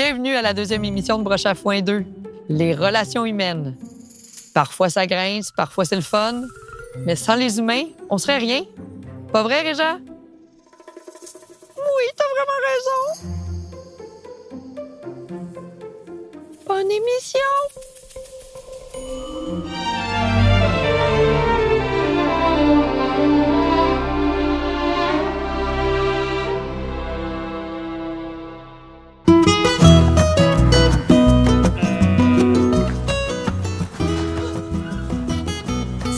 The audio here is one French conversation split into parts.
Bienvenue à la deuxième émission de Broche à foin 2, les relations humaines. Parfois ça grince, parfois c'est le fun, mais sans les humains, on serait rien. Pas vrai, Réja? Oui, t'as vraiment raison. Bonne émission!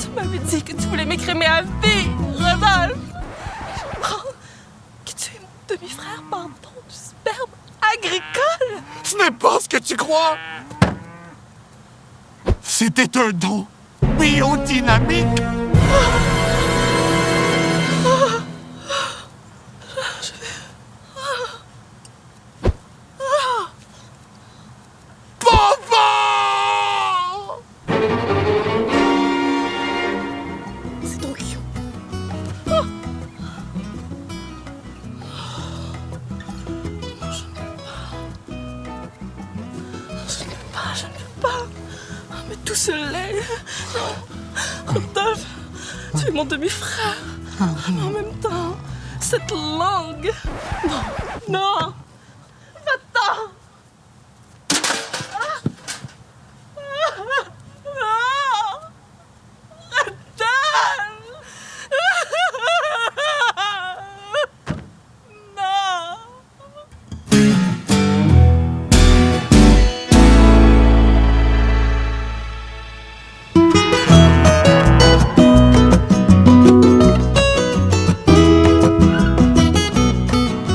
Tu m'avais dit que tu voulais m'écrémer à vie, Rodolphe! Je comprends que tu es mon demi-frère par don du sperme agricole! Ce n'est pas ce que tu crois! C'était un don biodynamique! Papa! C'est trop cute. Je ne peux pas. Oh, mais tout ce lait. Non. Rodolphe, tu es mon demi-frère. Mais en même temps, cette langue. Non, non. Va-t'en. Non. Rodolphe. Non.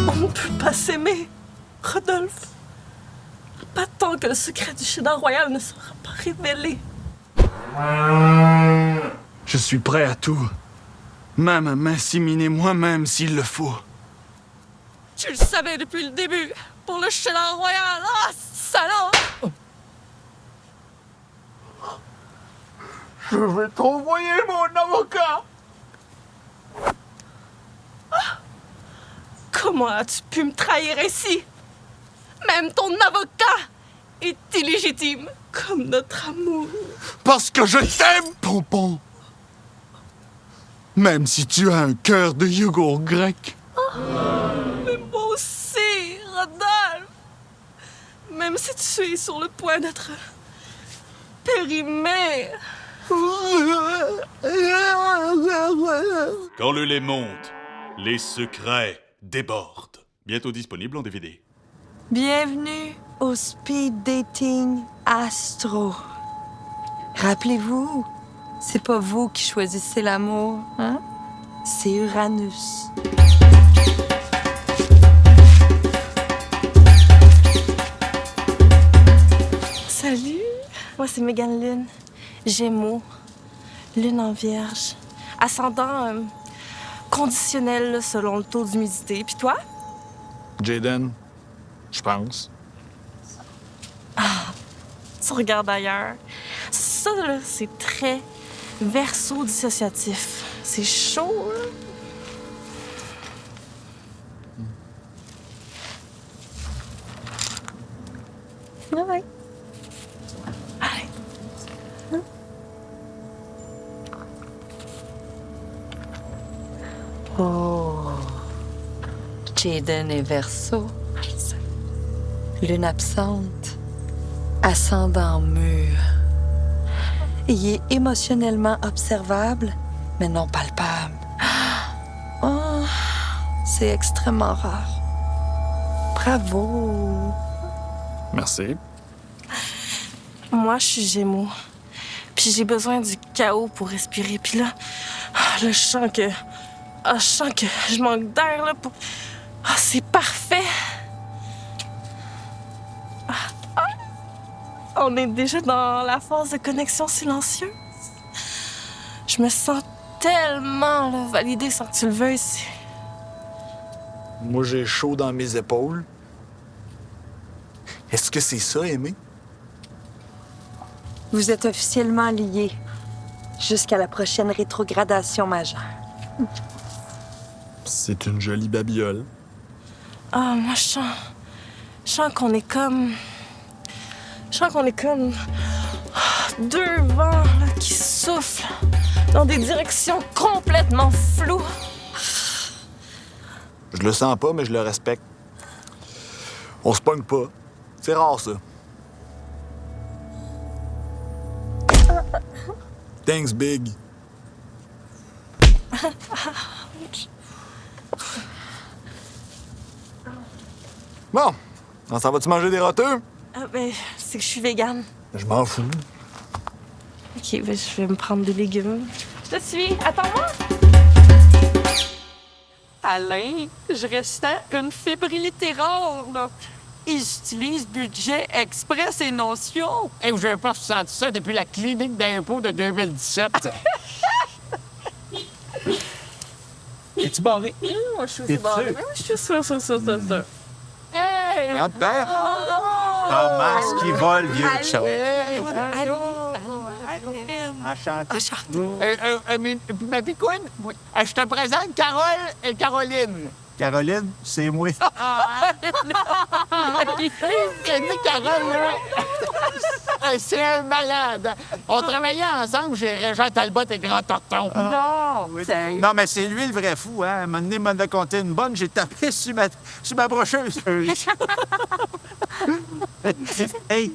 On ne peut pas s'aimer, Rodolphe. Pas tant que le secret du cheddar royal ne sera pas révélé. Je suis prêt à tout. Même à m'inséminer moi-même s'il le faut. Tu le savais depuis le début. Pour le cheddar royal. Ah, salaud! Je vais t'envoyer mon avocat! Comment as-tu pu me trahir ainsi? Même ton avocat est illégitime, comme notre amour. Parce que je t'aime, Pompon! Même si tu as un cœur de yogourt grec. Mais moi aussi, Rodolphe. Même si tu es sur le point d'être périmé. Quand le lait monte, les secrets débordent. Bientôt disponible en DVD. Bienvenue au speed dating astro. Rappelez-vous, c'est pas vous qui choisissez l'amour, hein? C'est Uranus. Salut, moi c'est Megan Lune, Gémeaux, Lune en Vierge, ascendant conditionnel là, selon le taux d'humidité. Puis toi? Jaden, je pense. Tu regardes ailleurs. Ça, là, c'est très Verseau dissociatif. C'est chaud, là. Ouais. Allez. Oh. Jaden est Verseau. Lune absente. Ascendant mûr. Il est émotionnellement observable, mais non palpable. Oh, c'est extrêmement rare. Bravo. Merci. Moi, je suis Gémeaux. Puis j'ai besoin du chaos pour respirer. Puis là, je sens que... je sens que je manque d'air, là, pour... c'est parfait! On est déjà dans la phase de connexion silencieuse. Je me sens tellement là, validée sans que tu le veuilles. Moi, j'ai chaud dans mes épaules. Est-ce que c'est ça, aimer? Vous êtes officiellement liés jusqu'à la prochaine rétrogradation majeure. C'est une jolie babiole. Ah, moi, je Je sens qu'on est comme... deux vents là, qui soufflent dans des directions complètement floues. Je le sens pas, mais je le respecte. On se pogne pas. C'est rare, ça. Thanks, Big. Bon, on s'en va-tu manger des roteux? Ben, c'est que je suis végane. Je m'en fous. OK, ben, je vais me prendre des légumes. Je te suis. Attends-moi. Alain, je ressens une fébrilité rare, là. Ils utilisent budget express et notion. Hey, je n'avais pas ressenti ça depuis la clinique d'impôt de 2017. Es-tu barré? Moi, je suis aussi barrée. Je suis sûre. Hey! Notre père? Thomas qui vole, vieux chat. Ma picoune, je te présente Carole et Caroline. Caroline, c'est moi. Carole, là, c'est un malade. On travaillait ensemble chez Régent Talbot et Grand Torton. Non, mais c'est lui le vrai fou, hein. À un moment donné, il m'en a compté une bonne, j'ai tapé sur ma brocheuse. Hey,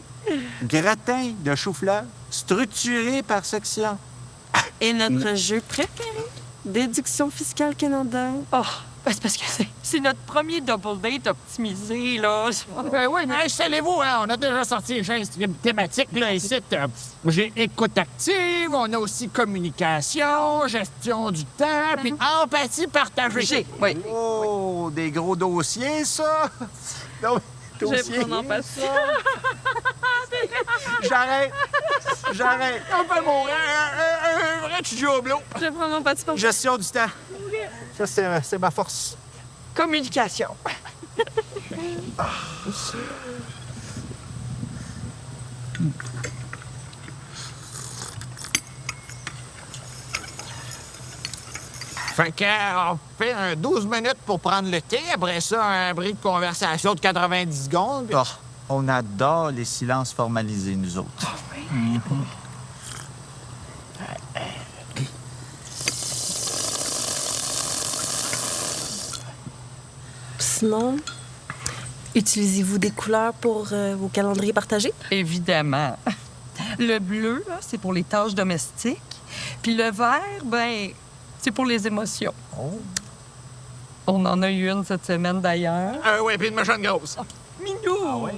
gratin de chou-fleur, structuré par section. Et notre jeu préféré, Déduction fiscale Canada. Oh, ben c'est parce que c'est notre premier double date optimisé, là. Oui, mais installez-vous, hein. On a déjà sorti les choses thématiques, là, ici. J'ai écoute active, on a aussi communication, gestion du temps, puis empathie partagée. Oui. Oh, des gros dossiers, ça! Non, Je vais dossiers. prendre en passion. J'arrête. On peut mourir un vrai tchoublot. Je vais prendre en passion. Gestion du temps. Ça, c'est ma force. Communication. Fait qu'on fait un 12 minutes pour prendre le thé. Après ça, un bruit de conversation de 90 secondes. puis- Oh, on adore les silences formalisés, nous autres. Sinon, utilisez-vous des couleurs pour vos calendriers partagés? Évidemment. Le bleu, là, c'est pour les tâches domestiques. Puis le vert, ben, c'est pour les émotions. On en a eu une cette semaine, d'ailleurs. Oui, puis une méchante grosse. Minou!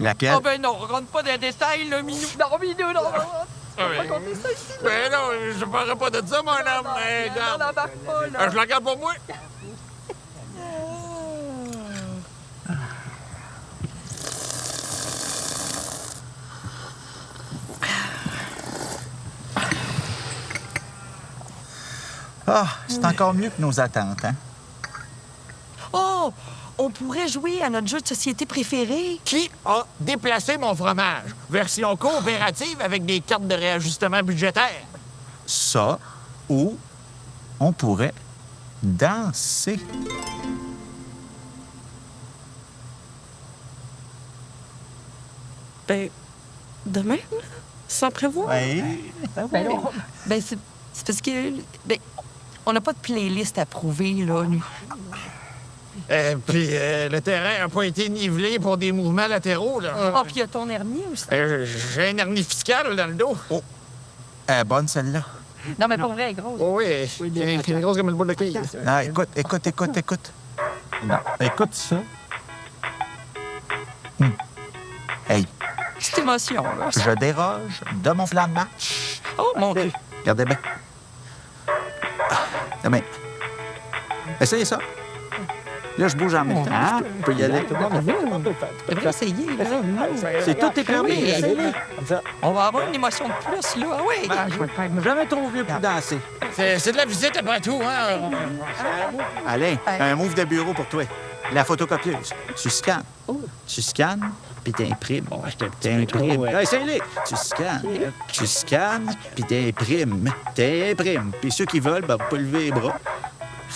Laquelle? Oh ben non, rentre pas dans les détails, là, Minou. Non, Minou, non. Ben non, je parlerai pas de ça, mon homme. Mais Non, regarde, n'embarque pas, là. je la garde pour moi. Ah, c'est encore mieux que nos attentes, hein? Oh! On pourrait jouer à notre jeu de société préféré. Qui a déplacé mon fromage? Version coopérative avec des cartes de réajustement budgétaire. Ça, ou on pourrait danser. Ben, demain, là, sans prévoir. Oui. Ben, c'est parce que... Ben, on n'a pas de playlist à prouver, là, nous. Puis le terrain n'a pas été nivelé pour des mouvements latéraux, là. Ah, puis il y a ton hernie aussi. J'ai une hernie fiscale dans le dos. Oh, Bonne celle-là. Non, mais pas vrai, grosse. oui, elle est grosse comme une boule de quille. Non, écoute. Non, écoute ça. Hey, Petite émotion, là. je déroge de mon plan de match. Oh, mon Dieu. Regardez bien. Demain. Essayez ça. Là, je bouge en même temps. Je peux y aller. Tu devrais essayer, là. C'est tout est permis. Essayez-le. On va avoir une émotion de plus, là. Ah oui. Jamais trop vieux pour danser. C'est de la visite après tout, hein? Allez, un move de bureau pour toi. La photocopieuse. Tu scannes, puis t'imprimes. T'imprimes. Essaye-les. Tu scannes, puis t'imprimes. Puis ceux qui veulent, ben, vous pouvez lever les bras.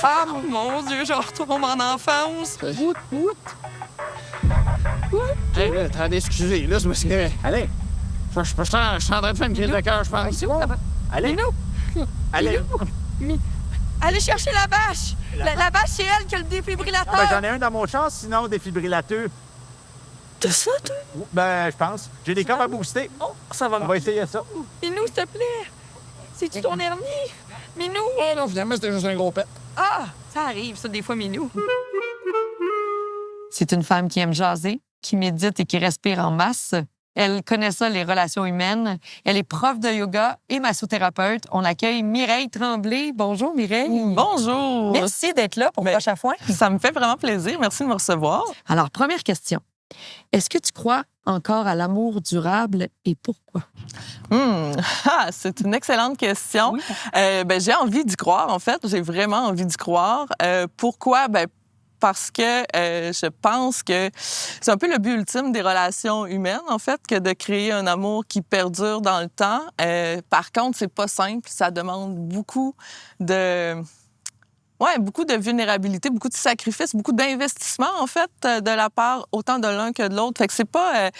Ah, mon Dieu, je retombe en enfance. Hey, là, attendez, excusez, là, c'est parce que... Allez, je suis en train de faire une crise de cœur, je pense. Allez, allez. Allez chercher la vache! La vache, c'est elle qui a le défibrillateur! Ben, j'en ai un dans mon char, sinon défibrillateur. T'as ça, toi? Ben, je pense. J'ai des corps à booster. Oh, ça va On va essayer ça. Minou, s'il te plaît! C'est-tu ton hernie? Minou! Oh non, finalement, c'était juste un gros pet. Ah! Ça arrive, ça, des fois, Minou. C'est une femme qui aime jaser, qui médite et qui respire en masse. Elle connaît ça, les relations humaines. Elle est prof de yoga et massothérapeute. On accueille Mireille Tremblay. Bonjour, Mireille. Bonjour. Merci d'être là pour Broche à foin. Ça me fait vraiment plaisir. Merci de me recevoir. Alors, première question. Est-ce que tu crois encore à l'amour durable et pourquoi? C'est une excellente question. J'ai envie d'y croire, en fait. J'ai vraiment envie d'y croire. Pourquoi? Parce que je pense que c'est un peu le but ultime des relations humaines, en fait, que de créer un amour qui perdure dans le temps. Par contre, c'est pas simple. Ça demande beaucoup de vulnérabilité, beaucoup de sacrifices, beaucoup d'investissement, en fait, de la part autant de l'un que de l'autre. Fait que c'est pas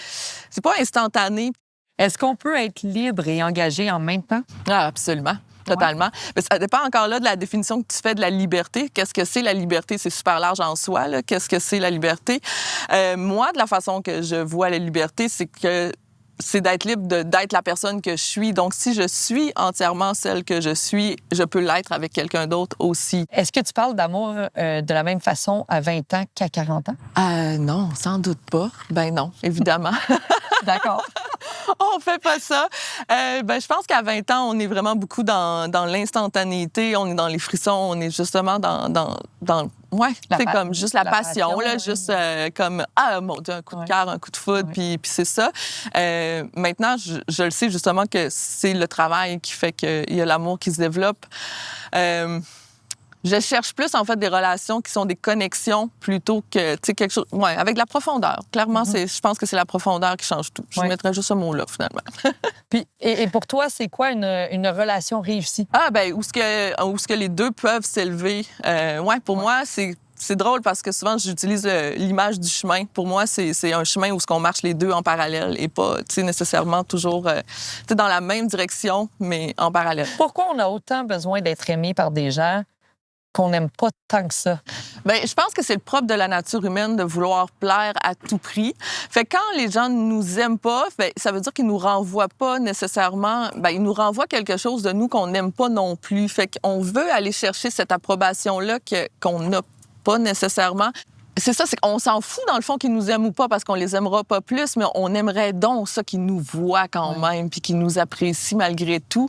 instantané. Est-ce qu'on peut être libre et engagé en même temps? Ah, absolument. Totalement. Mais ça dépend encore là de la définition que tu fais de la liberté. Qu'est-ce que c'est la liberté? C'est super large en soi, là. Qu'est-ce que c'est la liberté? Moi, de la façon que je vois la liberté, c'est d'être libre d'être la personne que je suis. Donc, si je suis entièrement celle que je suis, je peux l'être avec quelqu'un d'autre aussi. Est-ce que tu parles d'amour de la même façon à 20 ans qu'à 40 ans? Non, sans doute pas. Ben non, évidemment. D'accord. On fait pas ça. Je pense qu'à 20 ans, on est vraiment beaucoup dans l'instantanéité, on est dans les frissons, on est justement dans c'est comme juste la passion, là, juste comme mon Dieu, un coup de cœur, un coup de foudre, puis c'est ça. Maintenant, je le sais justement que c'est le travail qui fait qu'il y a l'amour qui se développe. Je cherche plus, en fait, des relations qui sont des connexions plutôt que, tu sais, quelque chose... Ouais, avec de la profondeur. Clairement, je pense que c'est la profondeur qui change tout. Je mettrais juste ce mot-là, finalement. Puis, et pour toi, c'est quoi une relation réussie? Où est-ce que les deux peuvent s'élever. Pour moi, c'est drôle parce que souvent, j'utilise l'image du chemin. Pour moi, c'est un chemin où on marche les deux en parallèle et pas nécessairement toujours dans la même direction, mais en parallèle. Pourquoi on a autant besoin d'être aimé par des gens qu'on n'aime pas tant que ça? Je pense que c'est le propre de la nature humaine de vouloir plaire à tout prix. Fait que quand les gens ne nous aiment pas, ça veut dire qu'ils nous renvoient pas nécessairement... ils nous renvoient quelque chose de nous qu'on n'aime pas non plus. Fait qu'on veut aller chercher cette approbation-là qu'on n'a pas nécessairement. C'est ça, c'est qu'on s'en fout, dans le fond, qu'ils nous aiment ou pas, parce qu'on les aimera pas plus, mais on aimerait donc ça qu'ils nous voient quand même, puis qu'ils nous apprécient malgré tout.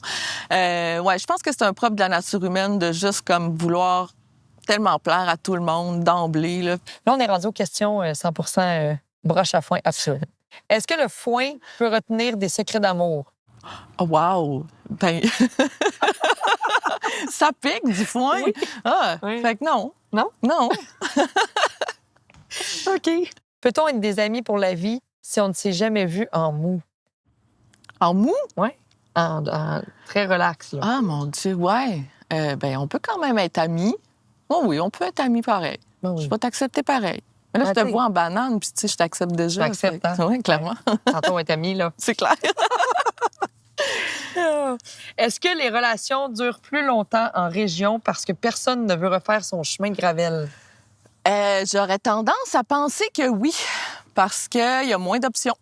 Je pense que c'est un propre de la nature humaine de juste comme vouloir tellement plaire à tout le monde d'emblée. Là, on est rendu aux questions 100% broche à foin absolue. Est-ce que le foin peut retenir des secrets d'amour? Oh, wow! Ça pique du foin? Oui. Fait que non. Non? Non. OK. Peut-on être des amis pour la vie si on ne s'est jamais vu en mou? En mou? Oui. En très relax, là. Ah, mon Dieu, ouais. On peut quand même être amis. Oh oui, on peut être amis pareil. Ben oui. Je vais t'accepter pareil. Mais là, je te vois en banane, puis tu sais, je t'accepte déjà. J'accepte, hein? Oui, clairement. Tantôt, on est amis, là. C'est clair. Est-ce que les relations durent plus longtemps en région parce que personne ne veut refaire son chemin de Gravel? J'aurais tendance à penser que oui, parce qu'il y a moins d'options.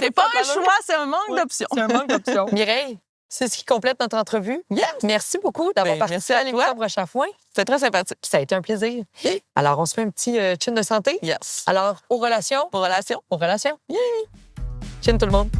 C'est pas un choix, c'est un manque d'options. C'est un manque d'options. Mireille, c'est ce qui complète notre entrevue. Yes. Merci beaucoup d'avoir participé à l'émission Broche à foin. C'était très sympathique. Ça a été un plaisir. Yeah. Alors, on se fait un petit chin de santé. Yes. Alors, aux relations. Aux relations. Aux relations. Yeah. Chin tout le monde.